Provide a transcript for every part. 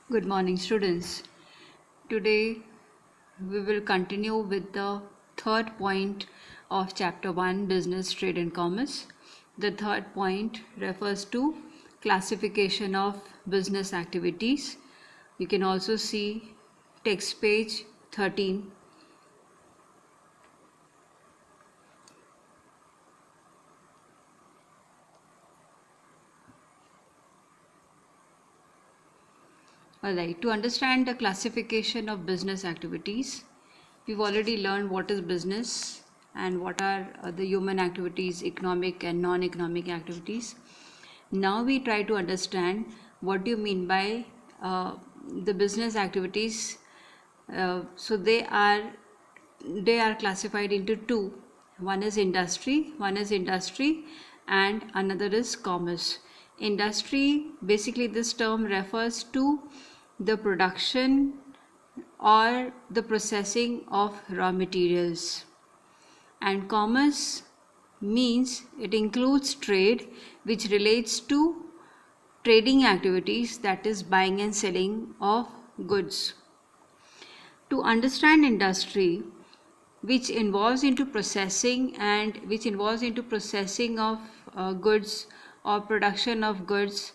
Good morning, students. Today we will continue with the third point of chapter 1, Business, Trade and Commerce. The third point refers to classification of business activities. You can also see text page 13. Alright, to understand the classification of business activities, we've already learned what is business and what are the human activities, economic and non-economic activities. Now we try to understand what do you mean by the business activities. So they are classified into two. One is industry and another is commerce. Industry, basically this term refers to the production or the processing of raw materials, and commerce means it includes trade, which relates to trading activities, that is buying and selling of goods. To understand industry, which involves into processing of goods or production of goods,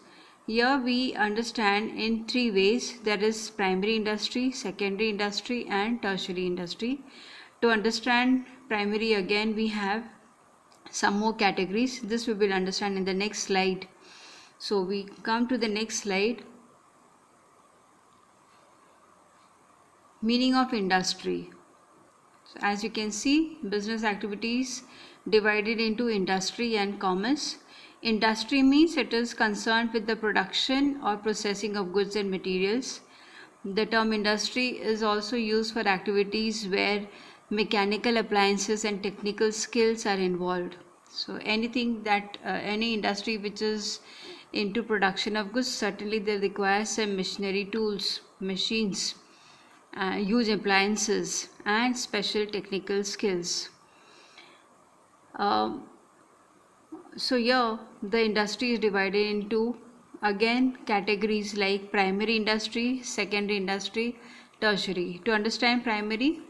here we understand in three ways. There is primary industry, secondary industry and tertiary industry. To understand primary, again we have some more categories. This we will understand in the next slide. So we come to the next slide. Meaning of industry. So as you can see, business activities divided into industry and commerce. Industry means it is concerned with the production or processing of goods and materials. The term industry is also used for activities where mechanical appliances and technical skills are involved. So anything that any industry which is into production of goods, certainly they require some machinery tools, machines, huge appliances and special technical skills. So here the industry is divided into again categories like primary industry, secondary industry, tertiary. To understand primary,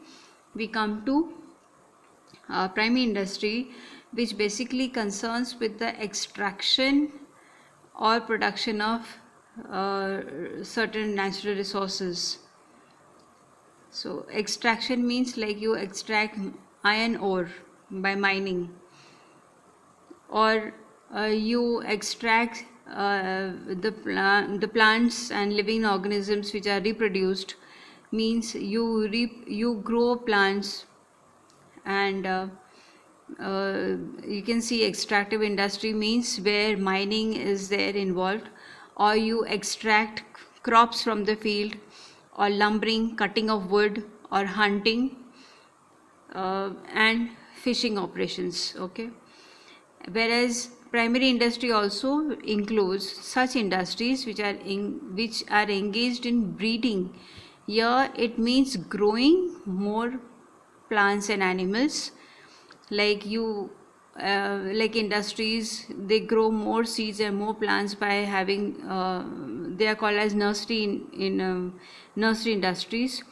we come to primary industry, which basically concerns with the extraction or production of certain natural resources. So extraction means like you extract iron ore by mining, or you extract the plants and living organisms which are reproduced, means you grow plants, and you can see extractive industry means where mining is there involved, or you extract crops from the field, or lumbering, cutting of wood, or hunting and fishing operations. Okay, whereas primary industry also includes such industries which are engaged in breeding. Here it means growing more plants and animals, like like industries, they grow more seeds and more plants by having they are called as nursery in nursery industries,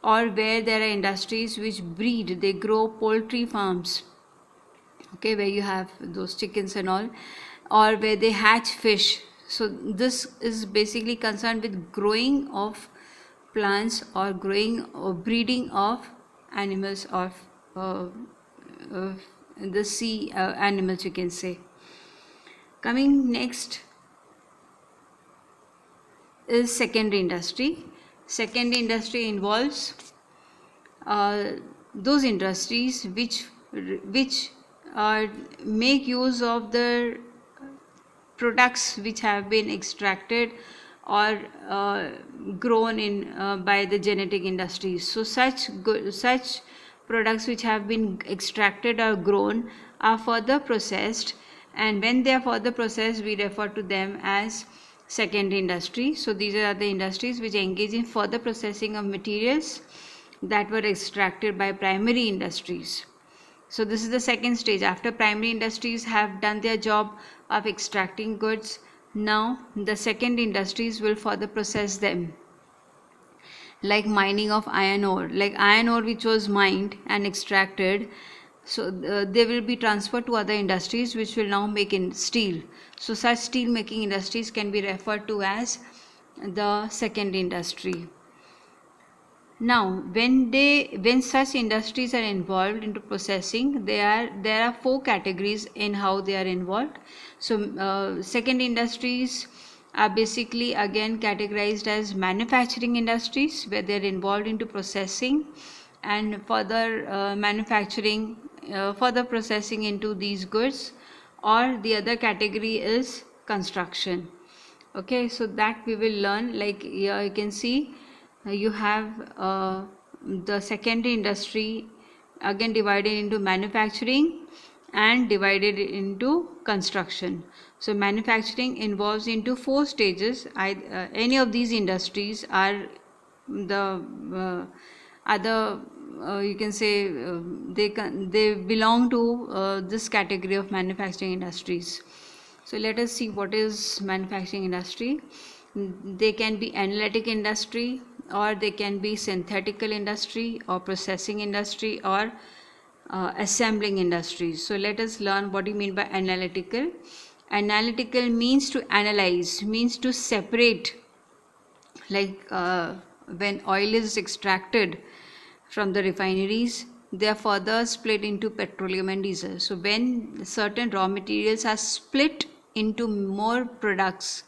or where there are industries which breed, they grow poultry farms, okay, where you have those chickens and all, or where they hatch fish. So this is basically concerned with growing of plants or growing or breeding of animals of the sea animals, you can say. Coming next is secondary industry. Secondary industry involves those industries which make use of the products which have been extracted or grown in by the genetic industries. So such products which have been extracted or grown are further processed, and when they are further processed, we refer to them as secondary industry. So these are the industries which engage in further processing of materials that were extracted by primary industries. So this is the second stage. After primary industries have done their job of extracting goods, now the second industries will further process them. like mining of iron ore, like iron ore which was mined and extracted, so they will be transferred to other industries which will now make in steel. So such steel making industries can be referred to as the second industry. Now when such industries are involved into processing, there are four categories in how they are involved. So second industries are basically again categorized as manufacturing industries, where they are involved into processing and further manufacturing, further processing into these goods. Or the other category is construction. Okay, so that we will learn. Like here you can see, you have the secondary industry again divided into manufacturing and divided into construction. So manufacturing involves into four stages. Any of these industries are the other you can say they belong to this category of manufacturing industries. So let us see what is manufacturing industry. They can be analytic industry, or they can be synthetical industry, or processing industry, or assembling industries. So let us learn what do you mean by analytical. Analytical means to analyze, means to separate, like when oil is extracted from the refineries, they are further split into petroleum and diesel. So when certain raw materials are split into more products,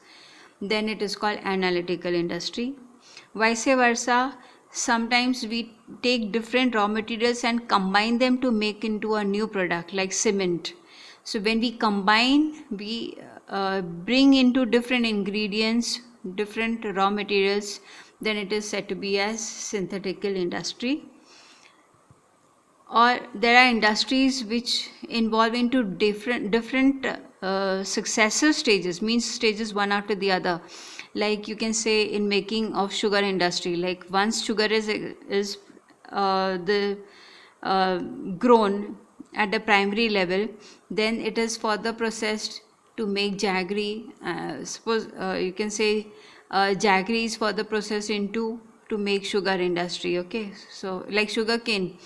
then it is called analytical industry. Vice versa, sometimes we take different raw materials and combine them to make into a new product, like cement. So when we combine, we bring into different ingredients, different raw materials, then it is said to be as synthetical industry. Or there are industries which involve into different successive stages, means stages one after the other. Like you can say in making of sugar industry, like once sugar is grown at the primary level, then it is further processed to make jaggery. Suppose you can say jaggery is further processed into to make sugar industry. Okay, so like sugar cane,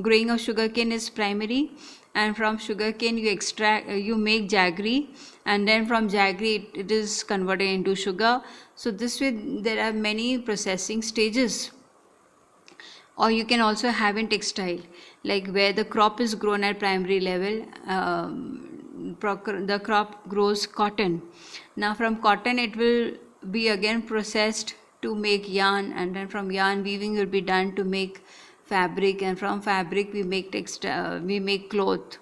growing of sugarcane is primary, and from sugarcane you extract, you make jaggery, and then from jaggery it is converted into sugar. So this way there are many processing stages. Or you can also have in textile, like where the crop is grown at primary level, the crop grows cotton. Now from cotton it will be again processed to make yarn, and then from yarn weaving will be done to make fabric, and from fabric we make cloth,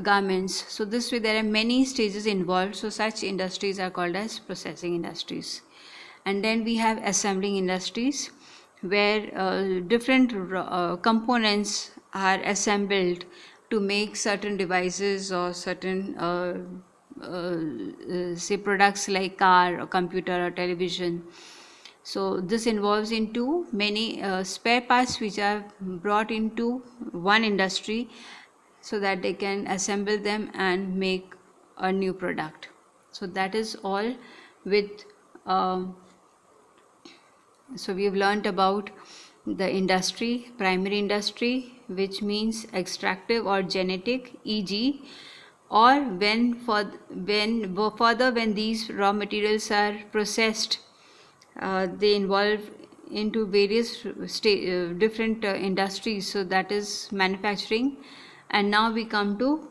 garments. So this way there are many stages involved. So such industries are called as processing industries. And then we have assembling industries, where different components are assembled to make certain devices or certain say products like car or computer or television. So this involves into many spare parts which are brought into one industry so that they can assemble them and make a new product. So that is all with so we have learnt about the industry, primary industry, which means extractive or genetic, e.g., or when these raw materials are processed, they involve into various different industries. So that is manufacturing. And now we come to